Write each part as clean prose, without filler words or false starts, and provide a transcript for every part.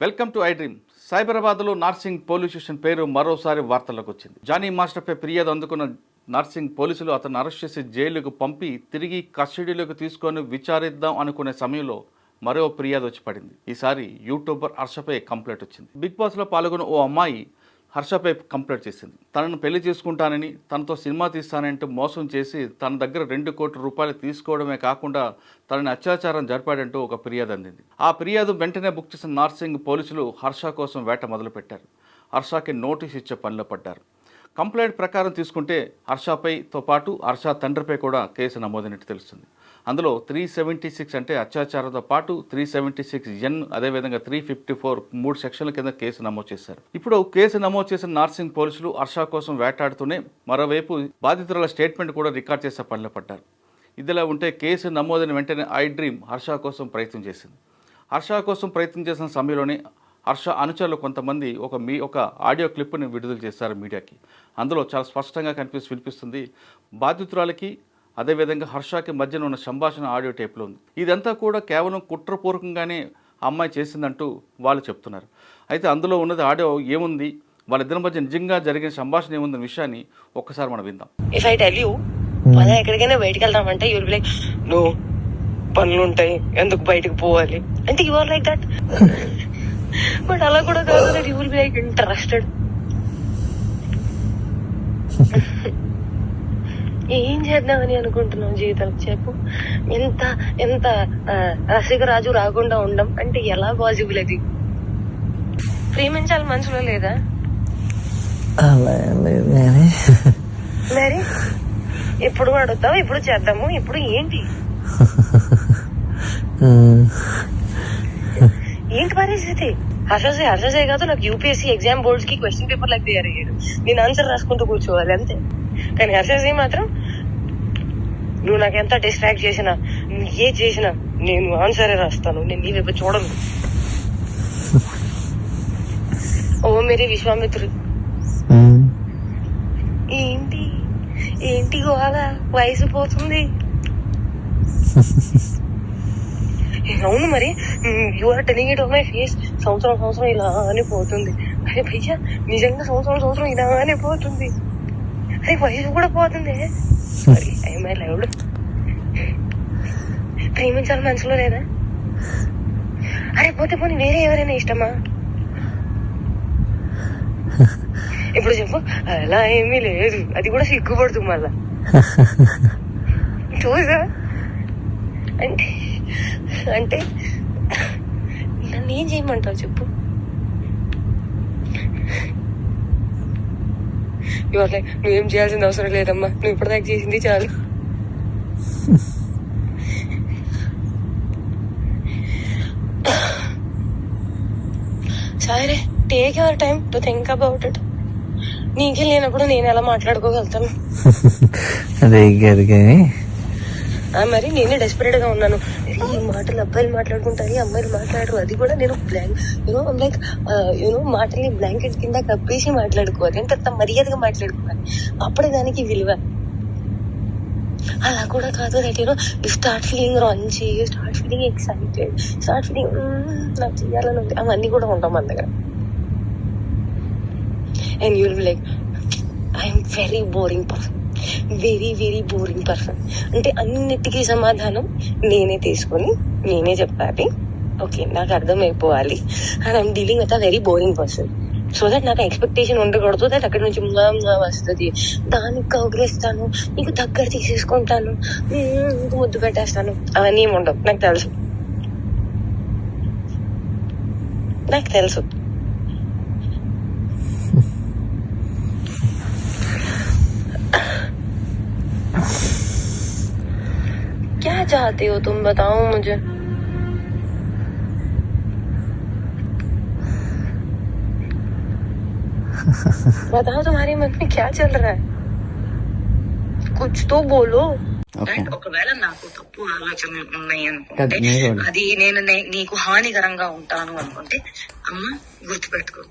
Welcome to I dream. సైబరాబాద్లో Narsing police station పేరు మరోసారి వార్తల్లోకి వచ్చింది. జానీ మాస్టర్పై ఫిర్యాదు అందుకున్న నార్సింగ్ పోలీసులు అతను అరెస్ట్ చేసి జైలుకు పంపి తిరిగి కస్టడీలోకి తీసుకొని విచారిద్దాం అనుకునే సమయంలో మరో ఫిర్యాదు వచ్చి పడింది. ఈసారి యూట్యూబర్ హర్షపై కంప్లైంట్ వచ్చింది. బిగ్ బాస్లో పాల్గొన్న ఓ అమ్మాయి హర్షపై కంప్లైంట్ చేసింది. తనను పెళ్లి చేసుకుంటానని, తనతో సినిమా తీస్తానంటూ మోసం చేసి తన దగ్గర 2 కోట్ల రూపాయలు తీసుకోవడమే కాకుండా తనని అత్యాచారం జరిపాడంటూ ఒక ఫిర్యాదు అందింది. ఆ ఫిర్యాదు వెంటనే బుక్ చేసిన నార్సింగ్ పోలీసులు హర్ష కోసం వేట మొదలుపెట్టారు. హర్షకి నోటీస్ ఇచ్చే పనిలో పడ్డారు. కంప్లైంట్ ప్రకారం తీసుకుంటే హర్షపైతో పాటు హర్ష తండ్రిపై కూడా కేసు నమోదైనట్టు తెలుస్తుంది. అందులో 376 అంటే అత్యాచారంతో పాటు 376N, అదేవిధంగా 354 3 సెక్షన్ల కింద కేసు నమోదు చేశారు. ఇప్పుడు కేసు నమోదు చేసిన నార్సింగ్ పోలీసులు హర్ష కోసం వేటాడుతూనే మరోవైపు బాధితురాల స్టేట్మెంట్ కూడా రికార్డ్ చేసే పనిలో పడ్డారు. ఇదిలా ఉంటే కేసు నమోదైన వెంటనే ఐ డ్రీమ్ హర్ష కోసం ప్రయత్నం చేసింది. హర్ష కోసం ప్రయత్నం చేసిన సమయంలోనే హర్ష అనుచరులు కొంతమంది ఒక ఆడియో క్లిప్ని విడుదల చేశారు మీడియాకి. అందులో చాలా స్పష్టంగా వినిపిస్తుంది. బాధితురాలకి అదేవిధంగా హర్షకి మధ్యన ఉన్న సంభాషణ ఆడియో టేప్లో ఉంది. ఇదంతా కూడా కేవలం కుట్రపూర్వకంగానే అమ్మాయి చేసిందంటూ వాళ్ళు చెప్తున్నారు. అయితే అందులో ఉన్నది ఆడియో ఏముంది, వాళ్ళిద్దరి మధ్య నిజంగా జరిగిన సంభాషణ ఏముందన్న విషయాన్ని ఒక్కసారి మనం విందాం. ఇఫ్ ఐ టెల్ యూ మనం ఎక్కడికైనా బయటకు వెళ్దామంటే యూర్ బి లైక్ నో, పనులు ఉంటాయి, ఎందుకు బయటకు పోవాలి అంటే you are like that. But అలా కూడా కాదు, that you will be like interested. ఏం చేద్దామని అనుకుంటున్నావు జీవితం చెప్పు. ఎంత ఎంత రసికరాజు రాకుండా ఉండం అంటే ఎలా పాసిబుల్? అది ప్రేమించాలి మనసులో లేదా? మరి ఎప్పుడు అడుగుతావు, ఇప్పుడు చేద్దాము, ఇప్పుడు ఏంటి ఏంటి పరిస్థితి? హర్షసే కాదు, నాకు యూపీఎస్సీ ఎగ్జామ్ బోర్డ్స్ కి క్వశ్చన్ పేపర్ లాగా తయారు అయ్యాడు. నేను ఆన్సర్ రాసుకుంటూ కూర్చోవాలి అంతే. కానీ హర్షసే మాత్రం నువ్వు నాకు ఎంత డిస్ట్రాక్ట్ చేసినా, ఏ చేసినా నేను ఆన్సరే రాస్తాను, నేను నీ వైపు చూడను. ఓ మేరీ విశ్వామిత్రుడు. ఏంటి ఏంటి గోళ, వయసు పోతుంది. అవును మరి, you are telling it on my face. సంవత్సరం ఇలానే పోతుంది. అరే భయ్యా, నిజంగా సంవత్సరం ఇలానే పోతుంది. అరే వయసు కూడా పోతుంది. Sorry, I my loved. ప్రేమించాలి మనసులో లేదా? అరే పోతే పోనీ వేరే ఎవరైనా ఇష్టమా? ఇప్పుడు చెప్పు. అలా ఏమీ లేదు, అది కూడా సిగ్గుపడుతుంది మళ్ళా. చూసా అంటే అంటే నన్ను ఏం చేయమంటావు చెప్పు. ఇవాళ నువ్వేం చేయాల్సిన అవసరం లేదమ్మా, నువ్వు ఇప్పటిదాకా చేసింది చాలు. సరే, take your time to think about it. నీకే లేనప్పుడు నేను ఎలా మాట్లాడుకోగలుగుతాను? మరి నేనే డెస్పరేట్ గా ఉన్నాను. ఈ మాటలు అబ్బాయిలు మాట్లాడుకుంటారు, అమ్మాయిలు మాట్లాడరు. అది కూడా నేను లైక్ మాటల్ని బ్లాంకెట్ కింద కప్పేసి మాట్లాడుకోవాలి, అంటే అంత మర్యాదగా మాట్లాడుకోవాలి. అప్పుడే దానికి విలువ. అలా కూడా కాదు, that you start feeling raunchy, start feeling excited, start feeling నాకు చేయాలని ఉంది. అవన్నీ కూడా ఉంటాం మన దగ్గర. And you will be like I'm very boring person, very very boring person. అంటే అన్నిటికీ సమాధానం నేనే తీసుకొని నేనే చెప్పాలి. ఓకే, నాకు అర్థమైపోవాలి. And I'm dealing with a very boring person. So that నాకు ఎక్స్పెక్టేషన్ ఉండకూడదు దట్ అక్కడి నుంచి వస్తుంది, దానికి కౌగిలిస్తాను, నీకు దగ్గర తీసేసుకుంటాను, ముద్దు పెట్టేస్తాను, అవన్నీ ఏమి ఉండవు. నాకు తెలుసు. क्या चाहते हो तुम, बताओ मुझे. बताओ तुम्हारे मन में क्या चल रहा है, कुछ तो बोलो. ఒకవేళ నాకు తప్పు ఆలోచన ఉన్నాయి అనుకుంటే, అది నేను నీకు హానికరంగా ఉంటాను అనుకుంటే, అమ్మ గుర్తుపెట్టుకో,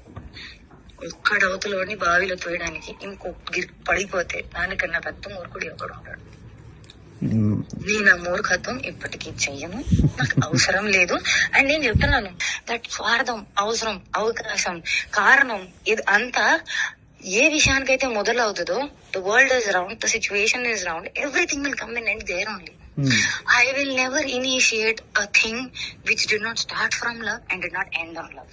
ఒక్కడవతలోని బావిలో తోయడానికి ఇంకొక పడిపోతే దానికన్నా పెద్ద మూర్ఖుడు ఎవడు ఉంటాడు. నేను ఆ మూర్ఖత్వం ఇప్పటికీ చెయ్యను, నాకు అవసరం లేదు. అండ్ నేను చెప్తున్నాను దట్ స్వార్థం, అవసరం, అవకాశం, కారణం ఇది అంతా ఏ విషయానికైతే మొదలవుతుందో, the world is round, the situation is round, everything will come in and there only. I will never initiate a thing which did not start from love and did not end on love.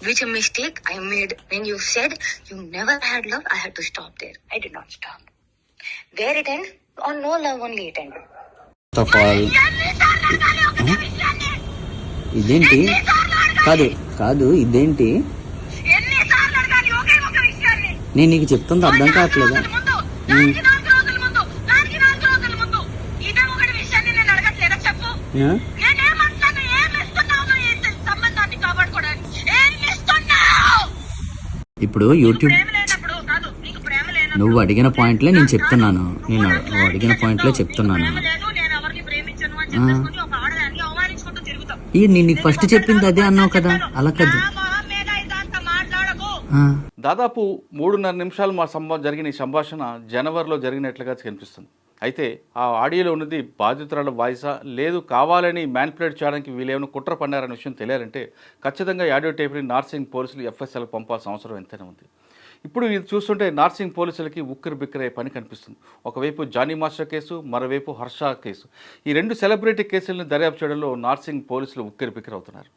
Which a mistake I made when you said you never had love, I had to stop there. I did not stop. Where it end? On no love only it ended. First of all ఇదేంటి? కాదు కాదు ఇదేంటి? నేను నీకు చెప్తుంది అర్థం కావట్లేదా? ఇప్పుడు యూట్యూబ్ నువ్వు అడిగిన పాయింట్లే నేను చెప్తున్నాను. నువ్వు అడిగిన పాయింట్లే చెప్తున్నాను. నేను నీకు ఫస్ట్ చెప్పింది అదే అన్నావు కదా, అలా కదా. దాదాపు 3.5 నిమిషాలు జరిగిన ఈ సంభాషణ జనవరిలో జరిగినట్లుగా కనిపిస్తుంది. అయితే ఆ ఆడియోలో ఉన్నది బాధితురాల వాయిసా, లేదు కావాలని మ్యానిపులేట్ చేయడానికి వీళ్ళేమైనా కుట్ర పన్నారనే విషయం తెలియాలంటే ఖచ్చితంగా ఆడియో టేప్ని నార్సింగ్ పోలీసులు ఎఫ్ఎస్ఎల్కి పంపాల్సిన అవసరం ఎంతైనా ఉంది. ఇప్పుడు ఇది చూస్తుంటే నార్సింగ్ పోలీసులకి ఉక్కిరి బిక్కిరే పని కనిపిస్తుంది. ఒకవైపు జానీ మాస్టర్ కేసు, మరోవైపు హర్ష కేసు. ఈ 2 సెలబ్రిటీ కేసులను దర్యాప్తు చేయడంలో నార్సింగ్ పోలీసులు ఉక్కిరి బిక్కిరి అవుతున్నారు.